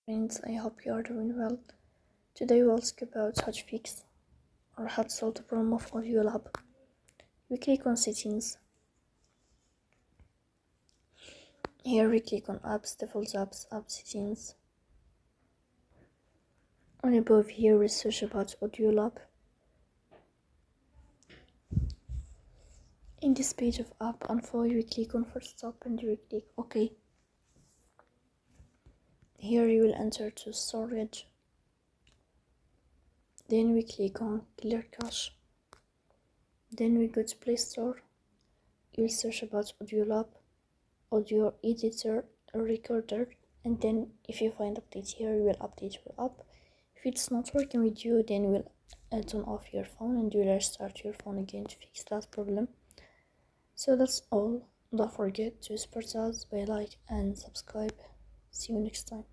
Friends, I hope you are doing well. Today we'll speak about how to fix or how to solve the problem of Audiolab. We click on settings. Here we click on apps, default apps, app settings. On above here we search about Audiolab. In this page of app info we click on first stop and we click OK. Here you will enter to storage. Then we click on clear cache. Then we go to Play Store. You will search about Audiolab, audio editor, recorder, and then if you find update here, you will update your app. If it's not working with you, then you will turn off your phone and you will restart your phone again to fix that problem. So that's all. Don't forget to support us by like and subscribe. See you next time.